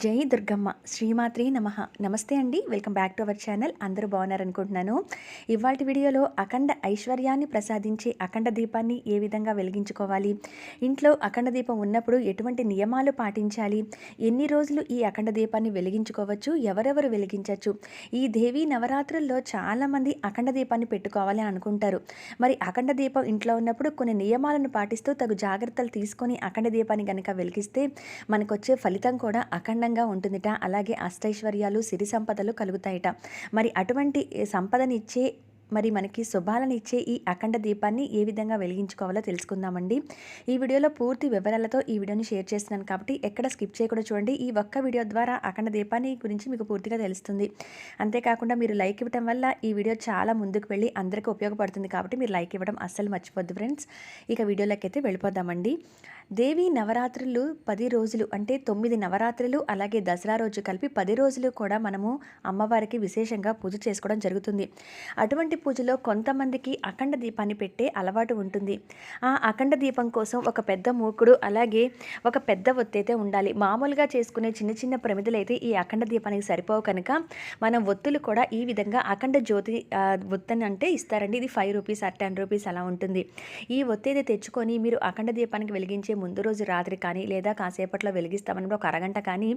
జై దుర్గమ్మ శ్రీమాత్రే నమః. నమస్తే అండి, welcome back to our channel. అందరూ బాగున్నారనుకుంటున్నాను. ఇవాల్టి వీడియోలో అఖండ ఐశ్వర్యాన్ని ప్రసాదించే అఖండ దీపాన్ని ఏ విధంగా వెలిగించుకోవాలి, ఇంట్లో అఖండ దీపం ఉన్నప్పుడు ఎటువంటి నియమాలు పాటించాలి, ఎన్ని రోజులు ఈ అఖండ దీపాన్ని వెలిగించుకోవచ్చు, ఎవరెవరు వెలిగించవచ్చు. ఈ దేవీ నవరాత్రుల్లో చాలామంది అఖండ దీపాన్ని పెట్టుకోవాలి అని అనుకుంటారు. మరి అఖండ దీపం ఇంట్లో ఉన్నప్పుడు కొన్ని నియమాలను పాటిస్తూ తగు జాగ్రత్తలు తీసుకొని అఖండ దీపాన్ని కనుక వెలిగిస్తే మనకొచ్చే ఫలితం కూడా అఖండంగా ఉంటుందిట. అలాగే అష్టైశ్వర్యాలు, సిరి సంపదలు కలుగుతాయిట. మరి అటువంటి సంపదనిచ్చే, మరి మనకి శుభాలనిచ్చే ఈ అఖండ దీపాన్ని ఏ విధంగా వెలిగించుకోవాలో తెలుసుకుందామండి. ఈ వీడియోలో పూర్తి వివరాలతో ఈ వీడియోని షేర్ చేస్తున్నాను కాబట్టి ఎక్కడ స్కిప్ చేయకుండా చూడండి. ఈ ఒక్క వీడియో ద్వారా అఖండ దీపాన్ని గురించి మీకు పూర్తిగా తెలుస్తుంది. అంతేకాకుండా మీరు లైక్ ఇవ్వడం వల్ల ఈ వీడియో చాలా ముందుకు వెళ్ళి అందరికీ ఉపయోగపడుతుంది కాబట్టి మీరు లైక్ ఇవ్వడం అస్సలు మర్చిపోద్దు ఫ్రెండ్స్. ఇక వీడియోలోకి అయితే వెళ్ళిపోదామండి. దేవీ నవరాత్రులు 10 రోజులు, అంటే 9 నవరాత్రులు అలాగే దసరా రోజు కలిపి 10 రోజులు కూడా మనము అమ్మవారికి విశేషంగా పూజ చేసుకోవడం జరుగుతుంది. అటువంటి పూజలో కొంతమందికి అఖండ దీపాన్ని పెట్టే అలవాటు ఉంటుంది. ఆ అఖండ దీపం కోసం ఒక పెద్ద మూకుడు అలాగే ఒక పెద్ద ఒత్తైతే ఉండాలి. మామూలుగా చేసుకునే చిన్న చిన్న ప్రమిదలు అయితే ఈ అఖండ దీపానికి సరిపోవు కనుక మనం ఒత్తులు కూడా ఈ విధంగా అఖండ జ్యోతి ఒత్తని అంటే ఇస్తారండి. ఇది 5 రూపీస్ ఆర్ 10 రూపీస్ అలా ఉంటుంది. ఈ ఒత్తైతే తెచ్చుకొని మీరు అఖండ దీపానికి వెలిగించే ముందు రోజు రాత్రి కానీ లేదా కాసేపట్లో వెలిగిస్తామన్నప్పుడు ఒక అరగంట కానీ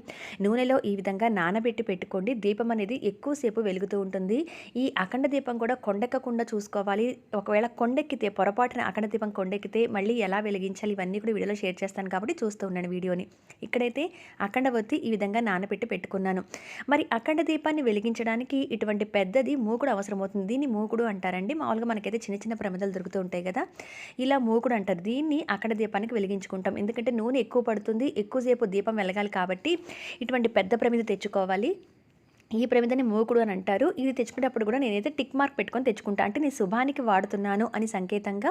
నూనెలో ఈ విధంగా నానబెట్టి పెట్టుకోండి. దీపం అనేది ఎక్కువసేపు వెలుగుతూ ఉంటుంది. ఈ అఖండ దీపం కూడా కొండెక్కకుండా చూసుకోవాలి. ఒకవేళ కొండెక్కితే, పొరపాటున అఖండ దీపం కొండెక్కితే మళ్ళీ ఎలా వెలిగించాలి ఇవన్నీ కూడా వీడియోలో షేర్ చేస్తాను కాబట్టి చూస్తూ ఉన్నాను వీడియోని. ఇక్కడైతే అఖండ ఒత్తి ఈ విధంగా నానబెట్టి పెట్టుకున్నాను. మరి అఖండ దీపాన్ని వెలిగించడానికి ఇటువంటి పెద్దది మూకుడు అవసరమవుతుంది. దీన్ని మూకుడు అంటారండి. మామూలుగా మనకైతే చిన్న చిన్న ప్రమిదలు దొరుకుతూ ఉంటాయి కదా, ఇలా మూకుడు అంటారు. దీన్ని అఖండ దీపానికి వెలిగించుకుంటాం. ఎందుకంటే నూనె ఎక్కువ పడుతుంది, ఎక్కువసేపు దీపం వెలగాలి కాబట్టి ఇటువంటి పెద్ద ప్రమిద తెచ్చుకోవాలి. ఈ ప్రమిదని మూకుడు అని అంటారు. ఇది తెచ్చుకునేటప్పుడు కూడా నేనైతే టిక్ మార్క్ పెట్టుకొని తెచ్చుకుంటా. అంటే నేను శుభానికి వాడుతున్నాను అని సంకేతంగా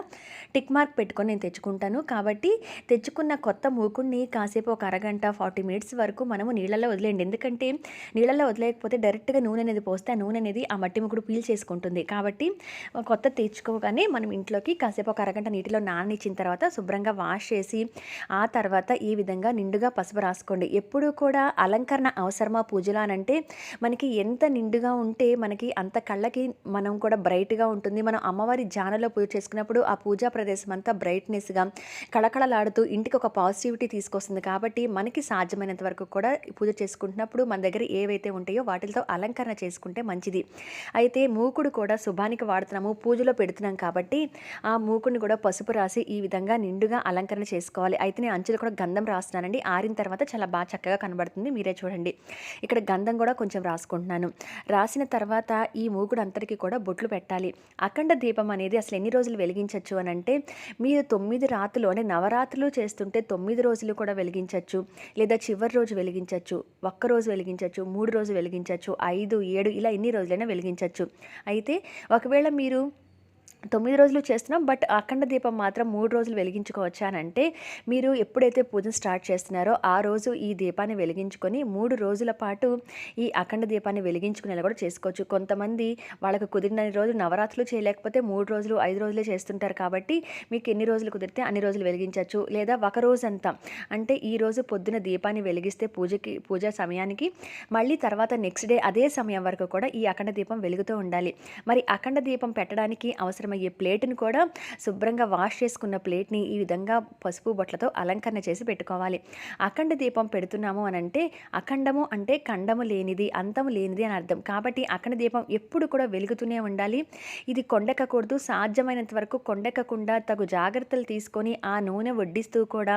టిక్ మార్క్ పెట్టుకొని నేను తెచ్చుకుంటాను. కాబట్టి తెచ్చుకున్న కొత్త మూకుడిని కాసేపు ఒక అరగంట 40 మినిట్స్ వరకు మనము నీళ్ళల్లో వదిలేయండి. ఎందుకంటే నీళ్ళల్లో వదిలేయకపోతే డైరెక్ట్గా నూనె అనేది పోస్తే ఆ నూనె అనేది ఆ మట్టి మూకుడు పీల్ చేసుకుంటుంది. కాబట్టి కొత్త తెచ్చుకోగానే మనం ఇంట్లోకి కాసేపు ఒక అరగంట నీటిలో నాననిచ్చిన తర్వాత శుభ్రంగా వాష్ చేసి ఆ తర్వాత ఈ విధంగా నిండుగా పసుపు రాసుకోండి. ఎప్పుడూ కూడా అలంకరణ అవసరమా పూజలో అనంటే మనకి ఎంత నిండుగా ఉంటే మనకి అంత కళ్ళకి మనం కూడా బ్రైట్గా ఉంటుంది. మనం అమ్మవారి జానలో పూజ చేసుకున్నప్పుడు ఆ పూజా ప్రదేశం అంతా బ్రైట్నెస్గా కళకళలాడుతూ ఇంటికి ఒక పాజిటివిటీ తీసుకొస్తుంది. కాబట్టి మనకి సాధ్యమైనంత వరకు కూడా పూజ చేసుకుంటున్నప్పుడు మన దగ్గర ఏవైతే ఉంటాయో వాటితో అలంకరణ చేసుకుంటే మంచిది. అయితే మూకుడు కూడా శుభానికి వాడుతున్నాము, పూజలో పెడుతున్నాం కాబట్టి ఆ మూకుడిని కూడా పసుపు రాసి ఈ విధంగా నిండుగా అలంకరణ చేసుకోవాలి. అయితే నేను అంచులు కూడా గంధం రాస్తున్నానండి. ఆరిన తర్వాత చాలా బాగా చక్కగా కనబడుతుంది. మీరే చూడండి. ఇక్కడ గంధం కూడా కొంచెం రాసుకుంటున్నాను. రాసిన తర్వాత ఈ మూకుడు అంతటికి కూడా బొట్లు పెట్టాలి. అఖండ దీపం అనేది అసలు ఎన్ని రోజులు వెలిగించవచ్చు అని అంటే, మీరు 9 రాత్రులు అంటే నవరాత్రులు చేస్తుంటే 9 రోజులు కూడా వెలిగించవచ్చు, లేదా చివరి రోజు వెలిగించవచ్చు, ఒక్కరోజు వెలిగించవచ్చు, 3 రోజులు వెలిగించవచ్చు, 5, 7 ఇలా ఎన్ని రోజులైనా వెలిగించవచ్చు. అయితే ఒకవేళ మీరు 9 రోజులు చేస్తున్నాం బట్ అఖండ దీపం మాత్రం 3 రోజులు వెలిగించుకోవచ్చా అని అంటే, మీరు ఎప్పుడైతే పూజ స్టార్ట్ చేస్తున్నారో ఆ రోజు ఈ దీపాన్ని వెలిగించుకొని 3 రోజుల పాటు ఈ అఖండ దీపాన్ని వెలిగించుకునేలా కూడా చేసుకోవచ్చు. కొంతమంది వాళ్ళకు కుదిరిన రోజు నవరాత్రులు చేయలేకపోతే 3 రోజులు 5 రోజులే చేస్తుంటారు. కాబట్టి మీకు ఎన్ని రోజులు కుదిరితే అన్ని రోజులు వెలిగించవచ్చు. లేదా ఒక రోజంతా, అంటే ఈ రోజు పొద్దున దీపాన్ని వెలిగిస్తే పూజా సమయానికి మళ్ళీ తర్వాత నెక్స్ట్ డే అదే సమయం వరకు కూడా ఈ అఖండ దీపం వెలుగుతూ ఉండాలి. మరి అఖండ దీపం పెట్టడానికి అవసరమయ్యే ప్లేట్ని కూడా శుభ్రంగా వాష్ చేసుకున్న ప్లేట్ని ఈ విధంగా పసుపు బొట్లతో అలంకరణ చేసి పెట్టుకోవాలి. అఖండ దీపం పెడుతున్నాము అని అంటే, అఖండము అంటే ఖండము లేనిది, అంతము లేనిది అని అర్థం. కాబట్టి అఖండ దీపం ఎప్పుడు కూడా వెలుగుతూనే ఉండాలి. ఇది కొండెక్కకూడదు. సాధ్యమైనంత వరకు కొండెక్కకుండా తగు జాగ్రత్తలు తీసుకొని ఆ నూనె వడ్డిస్తూ కూడా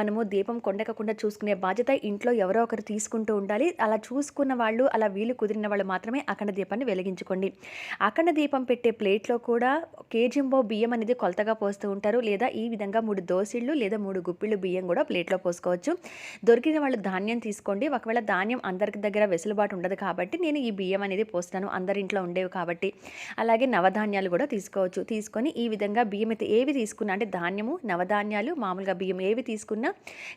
మనము దీపం కొండెక్కకుండా చూసుకునే బాధ్యత ఇంట్లో ఎవరో ఒకరు తీసుకుంటూ ఉండాలి. అలా చూసుకున్న వాళ్ళు, అలా వీలు కుదిరిన వాళ్ళు మాత్రమే అఖండ దీపాన్ని వెలిగించుకోండి. అఖండ దీపం పెట్టే ప్లేట్లో కూడా కేజింబో బియ్యం అనేది కొలతగా పోస్తూ ఉంటారు. లేదా ఈ విధంగా 3 దోసిళ్ళు లేదా 3 గుప్పిళ్ళు బియ్యం కూడా ప్లేట్లో పోసుకోవచ్చు. దొరికిన వాళ్ళు ధాన్యం తీసుకోండి. ఒకవేళ ధాన్యం అందరికి దగ్గర వెసులుబాటు ఉండదు కాబట్టి నేను ఈ బియ్యం అనేది పోస్తాను, అందరింట్లో ఉండేవి కాబట్టి. అలాగే నవధాన్యాలు కూడా తీసుకోవచ్చు. తీసుకొని ఈ విధంగా బియ్యం అయితే ఏవి తీసుకున్నా, అంటే ధాన్యము, నవధాన్యాలు, మామూలుగా బియ్యం ఏవి తీసుకున్నా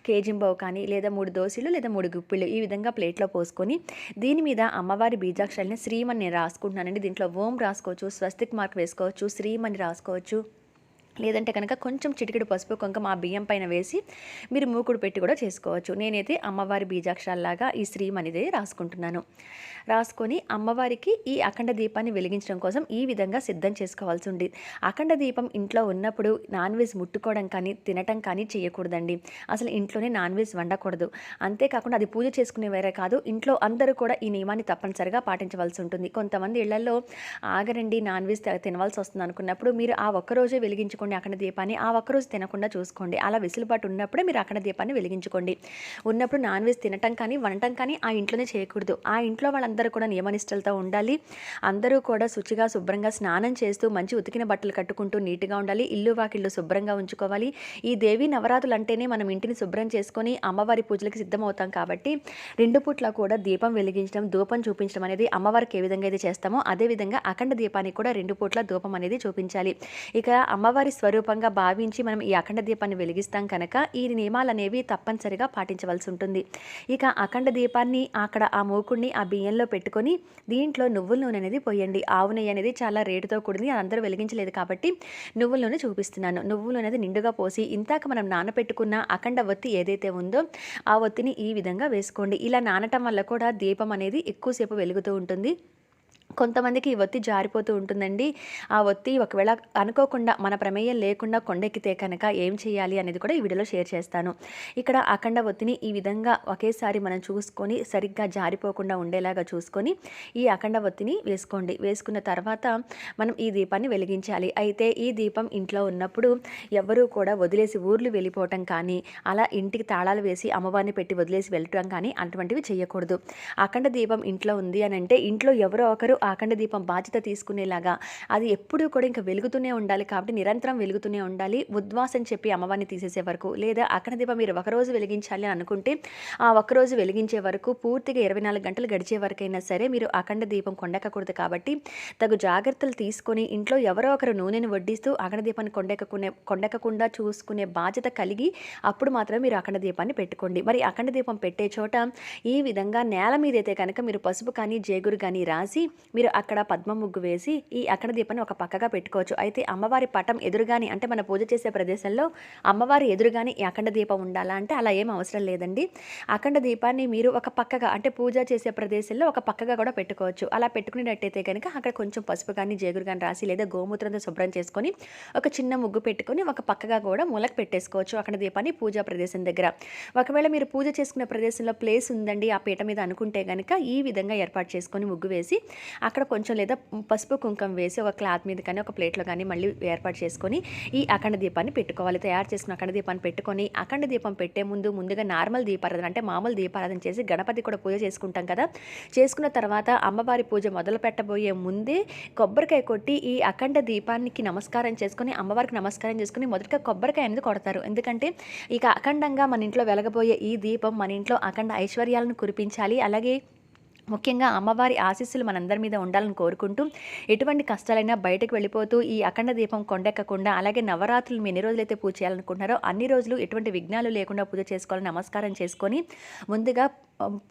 కేజింబో కానీ లేదా 3 దోసిళ్ళు లేదా 3 గుప్పిళ్ళు ఈ విధంగా ప్లేట్లో పోసుకొని దీని మీద అమ్మవారి బీజాక్షరాలని శ్రీమని నేను రాసుకుంటున్నానండి. దీంట్లో ఓం రాసుకోవచ్చు, స్వస్తిక్ మార్క్ వేసుకోవచ్చు, శ్రీమని రాసుకోవచ్చు. లేదంటే కనుక కొంచెం చిటికెడు పసుపు కుంకుమ ఆ బియ్యం పైన వేసి మీరు మూకుడు పెట్టి కూడా చేసుకోవచ్చు. నేనైతే అమ్మవారి బీజాక్షరాల్లాగా ఈ శ్రీం అనేది రాసుకుంటున్నాను. రాసుకొని అమ్మవారికి ఈ అఖండ దీపాన్ని వెలిగించడం కోసం ఈ విధంగా సిద్ధం చేసుకోవాల్సి ఉంది. అఖండ దీపం ఇంట్లో ఉన్నప్పుడు నాన్ వెజ్ ముట్టుకోవడం కానీ తినటం కానీ చేయకూడదండి. అసలు ఇంట్లోనే నాన్ వెజ్ వండకూడదు. అంతేకాకుండా అది పూజ చేసుకునే వేరే కాదు, ఇంట్లో అందరూ కూడా ఈ నియమాన్ని తప్పనిసరిగా పాటించవలసి ఉంటుంది. కొంతమంది ఇళ్లలో ఆగరండి నాన్ వెజ్ తినవలసి వస్తుంది అనుకున్నప్పుడు మీరు ఆ ఒక్కరోజే వెలిగించుకోండి అఖండ దీపాన్ని, ఆ ఒక్కరోజు తినకుండా చూసుకోండి. అలా వెసులుబాటు ఉన్నప్పుడే మీరు అఖండ దీపాన్ని వెలిగించుకోండి. ఉన్నప్పుడు నాన్ వెజ్ తినటం కానీ వండటం కానీ ఆ ఇంట్లోనే చేయకూడదు. ఆ ఇంట్లో అందరూ కూడా నియమనిష్టలతో ఉండాలి. అందరూ కూడా శుచిగా శుభ్రంగా స్నానం చేస్తూ మంచి ఉతికిన బట్టలు కట్టుకుంటూ నీట్గా ఉండాలి. ఇల్లు వాకిళ్ళు శుభ్రంగా ఉంచుకోవాలి. ఈ దేవీ నవరాత్రులు అంటేనే మనం ఇంటిని శుభ్రం చేసుకొని అమ్మవారి పూజలకి సిద్ధమవుతాం కాబట్టి 2 పూట్ల కూడా దీపం వెలిగించడం, ధూపం చూపించడం అనేది అమ్మవారికి ఏ విధంగా అయితే చేస్తామో అదేవిధంగా అఖండ దీపానికి కూడా 2 పూట్ల ధూపం అనేది చూపించాలి. ఇక అమ్మవారి స్వరూపంగా భావించి మనం ఈ అఖండ దీపాన్ని వెలిగిస్తాం కనుక ఈ నియమాలు అనేవి తప్పనిసరిగా పాటించవలసి ఉంటుంది. ఇక అఖండ దీపాన్ని అక్కడ ఆ మూకుడిని ఆ బియ్యంలో పెట్టుకొని దీంట్లో నువ్వుల నూనె అనేది పోయండి. ఆవు నెయ్యి అనేది చాలా రేటుతో కూడింది, అందరూ వెలిగించలేదు కాబట్టి నువ్వుల నూనె చూపిస్తున్నాను. నువ్వులు అనేది నిండుగా పోసి ఇంతాక మనం నానపెట్టుకున్న అఖండ ఒత్తి ఏదైతే ఉందో ఆ ఒత్తిని ఈ విధంగా వేసుకోండి. ఇలా నానటం వల్ల కూడా దీపం అనేది ఎక్కువసేపు వెలుగుతూ ఉంటుంది. కొంతమందికి ఈ ఒత్తి జారిపోతూ ఉంటుందండి. ఆ ఒత్తి ఒకవేళ అనుకోకుండా మన ప్రమేయం లేకుండా కొండెక్కితే కనుక ఏం చేయాలి అనేది కూడా ఈ వీడియోలో షేర్ చేస్తాను. ఇక్కడ అఖండ ఒత్తిని ఈ విధంగా ఒకేసారి మనం చూసుకొని సరిగ్గా జారిపోకుండా ఉండేలాగా చూసుకొని ఈ అఖండ ఒత్తిని వేసుకోండి. వేసుకున్న తర్వాత మనం ఈ దీపాన్ని వెలిగించాలి. అయితే ఈ దీపం ఇంట్లో ఉన్నప్పుడు ఎవరూ కూడా వదిలేసి ఊర్లు వెళ్ళిపోవటం కానీ అలా ఇంటికి తాళాలు వేసి అమ్మవారిని పెట్టి వదిలేసి వెళ్ళటం కానీ అటువంటివి చేయకూడదు. అఖండ దీపం ఇంట్లో ఉంది అని అంటే ఇంట్లో ఎవరో ఒకరు అఖండ దీపం బాధ్యత తీసుకునేలాగా అది ఎప్పుడూ కూడా ఇంకా వెలుగుతూనే ఉండాలి. కాబట్టి నిరంతరం వెలుగుతూనే ఉండాలి. ఉద్వాసం చెప్పి అమ్మవారిని తీసేసే వరకు, లేదా అఖండ దీపం మీరు ఒకరోజు వెలిగించాలి అని అనుకుంటే ఆ ఒక్కరోజు వెలిగించే వరకు పూర్తిగా 24 గంటలు గడిచే వరకైనా సరే మీరు అఖండ దీపం కొండెక్కకూడదు. కాబట్టి తగు జాగ్రత్తలు తీసుకొని ఇంట్లో ఎవరో ఒకరు నూనెను వడ్డిస్తూ అఖండ దీపాన్ని కొండెక్కకుండా చూసుకునే బాధ్యత కలిగి అప్పుడు మాత్రమే మీరు అఖండ దీపాన్ని పెట్టుకోండి. మరి అఖండ దీపం పెట్టే చోట ఈ విధంగా నేల మీదైతే కనుక మీరు పసుపు కానీ జేగురు కానీ రాసి మీరు అక్కడ పద్మ ముగ్గు వేసి ఈ అఖండ దీపాన్ని ఒక పక్కగా పెట్టుకోవచ్చు. అయితే అమ్మవారి పటం ఎదురుగాని అంటే మన పూజ చేసే ప్రదేశంలో అమ్మవారి ఎదురుగాని ఈ అఖండ దీపం ఉండాలా అంటే అలా ఏం అవసరం లేదండి. అఖండ దీపాన్ని మీరు ఒక పక్కగా అంటే పూజ చేసే ప్రదేశంలో ఒక పక్కగా కూడా పెట్టుకోవచ్చు. అలా పెట్టుకునేటట్టయితే కనుక అక్కడ కొంచెం పసుపు కానీ జేగురు కానీ రాసి లేదా గోమూత్రంతో శుభ్రం చేసుకొని ఒక చిన్న ముగ్గు పెట్టుకొని ఒక పక్కగా కూడా మూలకు పెట్టేసుకోవచ్చు అఖండ దీపాన్ని పూజా ప్రదేశం దగ్గర. ఒకవేళ మీరు పూజ చేసుకునే ప్రదేశంలో ప్లేస్ ఉందండి ఆ పీట మీద అనుకుంటే కనుక ఈ విధంగా ఏర్పాటు చేసుకొని ముగ్గు వేసి అక్కడ కొంచెం లేదా పసుపు కుంకుమ వేసి ఒక క్లాత్ మీద కానీ ఒక ప్లేట్లో కానీ మళ్ళీ ఏర్పాటు చేసుకొని ఈ అఖండ దీపాన్ని పెట్టుకోవాలి. తయారు చేసుకున్న అఖండ దీపాన్ని పెట్టుకొని అఖండ దీపం పెట్టే ముందుగా నార్మల్ దీపారాధన అంటే మామూలు దీపారాధన చేసి గణపతి కూడా పూజ చేసుకుంటాం కదా. చేసుకున్న తర్వాత అమ్మవారి పూజ మొదలు పెట్టబోయే ముందే కొబ్బరికాయ కొట్టి ఈ అఖండ దీపానికి నమస్కారం చేసుకొని అమ్మవారికి నమస్కారం చేసుకుని మొదటిగా కొబ్బరికాయ అనేది కొడతారు. ఎందుకంటే ఇక అఖండంగా మన ఇంట్లో వెలగబోయే ఈ దీపం మన ఇంట్లో అఖండ ఐశ్వర్యాలను కురిపించాలి. అలాగే ముఖ్యంగా అమ్మవారి ఆశీస్సులు మనందరి మీద ఉండాలని కోరుకుంటూ ఎటువంటి కష్టాలైనా బయటకు వెళ్ళిపోతూ ఈ అఖండ దీపం కొండెక్కకుండా అలాగే నవరాత్రులు మీరు ఎన్ని రోజులైతే పూజ చేయాలనుకుంటున్నారో అన్ని రోజులు ఎటువంటి విఘ్నాలు లేకుండా పూజ చేసుకోవాలని నమస్కారం చేసుకొని ముందుగా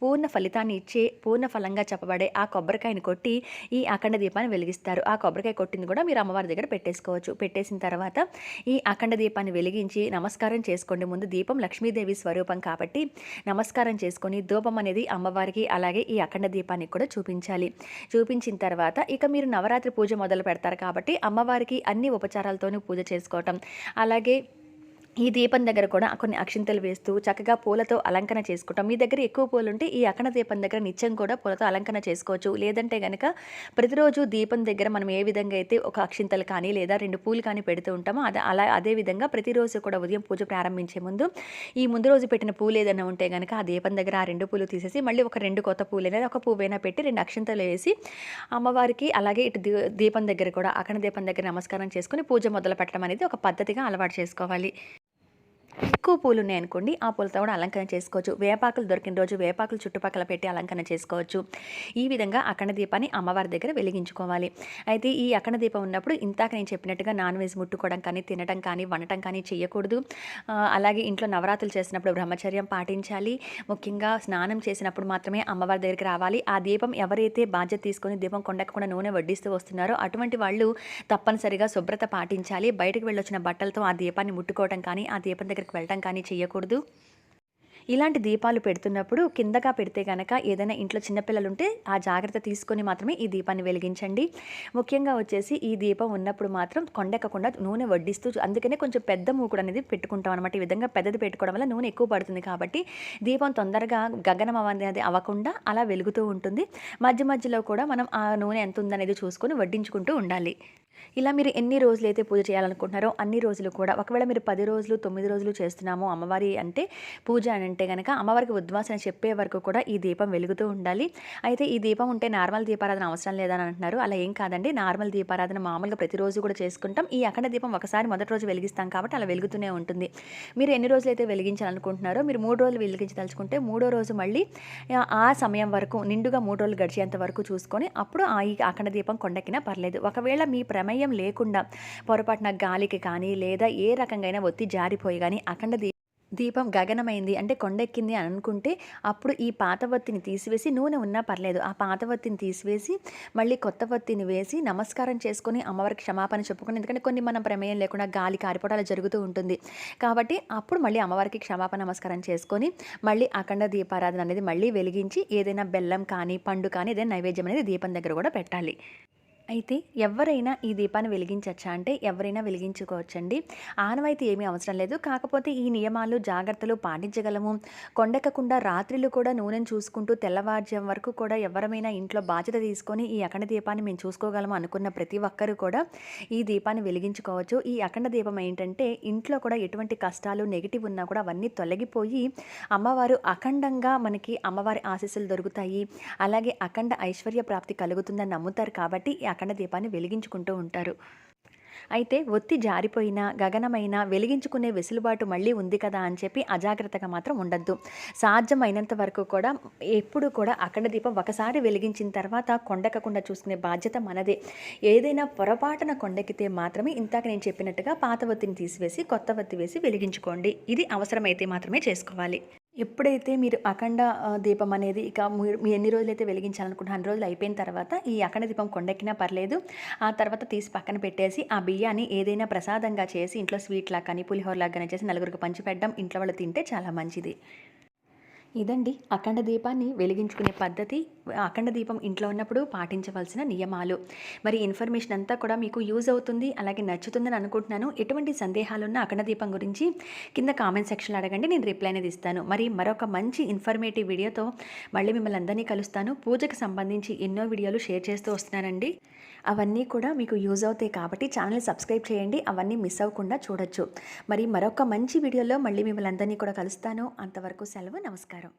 పూర్ణ ఫలితాన్ని ఇచ్చే పూర్ణ ఫలంగా చెప్పబడే ఆ కొబ్బరికాయని కొట్టి ఈ అఖండ దీపాన్ని వెలిగిస్తారు. ఆ కొబ్బరికాయ కొట్టింది కూడా మీరు అమ్మవారి దగ్గర పెట్టేసుకోవచ్చు. పెట్టేసిన తర్వాత ఈ అఖండ దీపాన్ని వెలిగించి నమస్కారం చేసుకోండి. ముందు దీపం లక్ష్మీదేవి స్వరూపం కాబట్టి నమస్కారం చేసుకొని ధూపం అనేది అమ్మవారికి అలాగే ఈ అఖండ దీపానికి కూడా చూపించాలి. చూపించిన తర్వాత ఇక మీరు నవరాత్రి పూజ మొదలు పెడతారు కాబట్టి అమ్మవారికి అన్ని ఉపచారాలతోనూ పూజ చేసుకోవటం అలాగే ఈ దీపం దగ్గర కూడా కొన్ని అక్షింతలు వేస్తూ చక్కగా పూలతో అలంకరణ చేసుకుంటాం. మీ దగ్గర ఎక్కువ పూలు ఉంటే ఈ అఖండ దీపం దగ్గర నిత్యం కూడా పూలతో అలంకరణ చేసుకోవచ్చు. లేదంటే కనుక ప్రతిరోజు దీపం దగ్గర మనం ఏ విధంగా అయితే ఒక అక్షింతలు కానీ లేదా 2 పూలు కానీ పెడుతూ ఉంటామో అదే విధంగా ప్రతిరోజు కూడా ఉదయం పూజ ప్రారంభించే ముందు రోజు పెట్టిన పూలు ఏదైనా ఉంటే కనుక ఆ దీపం దగ్గర ఆ 2 పూలు తీసేసి మళ్ళీ ఒక 2 కొత్త పూలు అనేది ఒక పువ్వైనా పెట్టి 2 అక్షింతలు వేసి అమ్మవారికి అలాగే ఇటు దీపం దగ్గర కూడా అఖండ దీపం దగ్గర నమస్కారం చేసుకుని పూజ మొదలు పెట్టడం అనేది ఒక పద్ధతిగా అలవాటు చేసుకోవాలి. ఎక్కువ పూలు ఉన్నాయనుకోండి, ఆ పూలతో కూడా అలంకరణ చేసుకోవచ్చు. వేపాకులు దొరికిన రోజు వేపాకులు చుట్టుపక్కల పెట్టి అలంకరణ చేసుకోవచ్చు. ఈ విధంగా అఖండ దీపాన్ని అమ్మవారి దగ్గర వెలిగించుకోవాలి. అయితే ఈ అఖండ దీపం ఉన్నప్పుడు ఇందాక నేను చెప్పినట్టుగా నాన్ వెజ్ ముట్టుకోవడం కానీ, తినడం కానీ, వండటం కానీ చేయకూడదు. అలాగే ఇంట్లో నవరాత్రులు చేసినప్పుడు బ్రహ్మచర్యం పాటించాలి. ముఖ్యంగా స్నానం చేసినప్పుడు మాత్రమే అమ్మవారి దగ్గరికి రావాలి. ఆ దీపం ఎవరైతే బాధ్యత తీసుకొని దీపం కొండెక్కకుండా నూనె వడ్డిస్తూ వస్తున్నారో అటువంటి వాళ్ళు తప్పనిసరిగా శుభ్రత పాటించాలి. బయటకు వెళ్ళొచ్చిన బట్టలతో ఆ దీపాన్ని ముట్టుకోవడం కానీ, ఆ దీపం దగ్గరికి వెళ్ళటం కానీ చేయకూడదు. ఇలాంటి దీపాలు పెడుతున్నప్పుడు కిందగా పెడితే కనుక ఏదైనా ఇంట్లో చిన్నపిల్లలుంటే ఆ జాగ్రత్త తీసుకొని మాత్రమే ఈ దీపాన్ని వెలిగించండి. ముఖ్యంగా వచ్చేసి ఈ దీపం ఉన్నప్పుడు మాత్రం కొండెక్కకుండా నూనె వడ్డిస్తూ, అందుకనే కొంచెం పెద్ద మూకుడు అనేది పెట్టుకుంటాం అనమాట. ఈ విధంగా పెద్దది పెట్టుకోవడం వల్ల నూనె ఎక్కువ పడుతుంది కాబట్టి దీపం తొందరగా గగనం అనేది అవ్వకుండా అలా వెలుగుతూ ఉంటుంది. మధ్య మధ్యలో కూడా మనం ఆ నూనె ఎంత ఉందనేది చూసుకొని వడ్డించుకుంటూ ఉండాలి. ఇలా మీరు ఎన్ని రోజులైతే పూజ చేయాలనుకుంటున్నారో అన్ని రోజులు కూడా, ఒకవేళ మీరు 10 రోజులు 9 రోజులు చేస్తున్నాము అమ్మవారి అంటే పూజ అని అంటే కనుక అమ్మవారికి ఉద్వాసన చెప్పే వరకు కూడా ఈ దీపం వెలుగుతూ ఉండాలి. అయితే ఈ దీపం ఉంటే నార్మల్ దీపారాధన అవసరం లేదని అంటున్నారు. అలా ఏం కాదండి. నార్మల్ దీపారాధన మామూలుగా ప్రతిరోజు కూడా చేసుకుంటాం. ఈ అఖండ దీపం ఒకసారి మొదటి రోజు వెలిగిస్తాం కాబట్టి అలా వెలుగుతూనే ఉంటుంది. మీరు ఎన్ని రోజులైతే వెలిగించాలనుకుంటున్నారో, మీరు 3 రోజులు వెలిగించదలుచుకుంటే 3వ రోజు మళ్ళీ ఆ సమయం వరకు నిండుగా 3 రోజులు గడిచేంత వరకు చూసుకొని అప్పుడు ఈ అఖండ దీపం కొండెక్కినా పర్లేదు. ఒకవేళ మీ ప్రమేయం లేకుండా పొరపాటున గాలికి కానీ లేదా ఏ రకంగా ఒత్తి జారిపోయి కానీ అఖండ దీపం గగనమైంది అంటే కొండెక్కింది అని అనుకుంటే అప్పుడు ఈ పాత వత్తిని తీసివేసి, నూనె ఉన్నా పర్లేదు, ఆ పాత వత్తిని తీసివేసి మళ్ళీ కొత్త వత్తిని వేసి నమస్కారం చేసుకొని అమ్మవారికి క్షమాపణ చెప్పుకొని, ఎందుకంటే కొన్ని మనం ప్రమేయం లేకుండా గాలి కారిపోవడాలు జరుగుతూ ఉంటుంది కాబట్టి అప్పుడు మళ్ళీ అమ్మవారికి క్షమాపణ నమస్కారం చేసుకొని మళ్ళీ అఖండ దీపారాధన అనేది మళ్ళీ వెలిగించి ఏదైనా బెల్లం కానీ పండు కానీ ఏదైనా నైవేద్యం అనేది దీపం దగ్గర కూడా పెట్టాలి. అయితే ఎవరైనా ఈ దీపాన్ని వెలిగించవచ్చా అంటే ఎవరైనా వెలిగించుకోవచ్చండి. ఆనవాయితీ ఏమీ అవసరం లేదు. కాకపోతే ఈ నియమాలు జాగ్రత్తలు పాటించగలము. కొండెక్కకుండా రాత్రిళ్ళు కూడా నూనెను చూసుకుంటూ తెల్లవారుజాము వరకు కూడా ఎవరమైనా ఇంట్లో బాధ్యత తీసుకొని ఈ అఖండ దీపాన్ని మేము చూసుకోగలము అనుకున్న ప్రతి ఒక్కరు కూడా ఈ దీపాన్ని వెలిగించుకోవచ్చు. ఈ అఖండ దీపం ఏంటంటే ఇంట్లో కూడా ఎటువంటి కష్టాలు నెగిటివ్ ఉన్నా కూడా అవన్నీ తొలగిపోయి అమ్మవారు అఖండంగా మనకి అమ్మవారి ఆశీస్సులు దొరుకుతాయి. అలాగే అఖండ ఐశ్వర్య ప్రాప్తి కలుగుతుందని నమ్ముతారు కాబట్టి ఈ అఖండ దీపాన్ని వెలిగించుకుంటూ ఉంటారు. అయితే ఒత్తి జారిపోయినా గగనమైన వెలిగించుకునే వెసులుబాటు మళ్ళీ ఉంది కదా అని చెప్పి అజాగ్రత్తగా మాత్రం ఉండద్దు. సాధ్యమైనంత వరకు కూడా ఎప్పుడు కూడా అఖండ దీపం ఒకసారి వెలిగించిన తర్వాత కొండెక్కకుండా చూసుకునే బాధ్యత మనదే. ఏదైనా పొరపాటున కొండెక్కితే మాత్రమే ఇందాక నేను చెప్పినట్టుగా పాత ఒత్తిని తీసివేసి కొత్త ఒత్తి వేసి వెలిగించుకోండి. ఇది అవసరమైతే మాత్రమే చేసుకోవాలి. ఎప్పుడైతే మీరు అఖండ దీపం అనేది ఇక మీ ఎన్ని రోజులైతే వెలిగించాలనుకుంటే అన్ని రోజులు అయిపోయిన తర్వాత ఈ అఖండ దీపం కొండెక్కినా పర్లేదు. ఆ తర్వాత తీసి పక్కన పెట్టేసి ఆ బియ్యాన్ని ఏదైనా ప్రసాదంగా చేసి ఇంట్లో స్వీట్లా కానీ పులిహోరలాగా కానీ చేసి నలుగురికి పంచిపెట్టడం, ఇంట్లో వాళ్ళు తింటే చాలా మంచిది. ఇదండి అఖండ దీపాన్ని వెలిగించుకునే పద్ధతి. అఖండ దీపం ఇంట్లో ఉన్నప్పుడు పాటించవలసిన నియమాలు. మరి ఇన్ఫర్మేషన్ అంతా కూడా మీకు యూజ్ అవుతుంది, అలాగే నచ్చుతుందని అనుకుంటున్నాను. ఎటువంటి సందేహాలున్న అఖండ దీపం గురించి కింద కామెంట్ సెక్షన్లో అడగండి, నేను రిప్లై అనేది ఇస్తాను. మరి మరొక మంచి ఇన్ఫర్మేటివ్ వీడియోతో మళ్ళీ మిమ్మల్ని అందరినీ కలుస్తాను. పూజకు సంబంధించి ఎన్నో వీడియోలు షేర్ చేస్తూ వస్తున్నానండి. అవన్నీ కూడా మీకు యూజ్ అవుతాయి కాబట్టి ఛానల్ సబ్స్క్రైబ్ చేయండి, అవన్నీ మిస్ అవ్వకుండా చూడొచ్చు. మరి మరొక మంచి వీడియోలో మళ్ళీ మిమ్మల్ని అందరినీ కూడా కలుస్తాను. అంతవరకు సెలవు, నమస్కారం.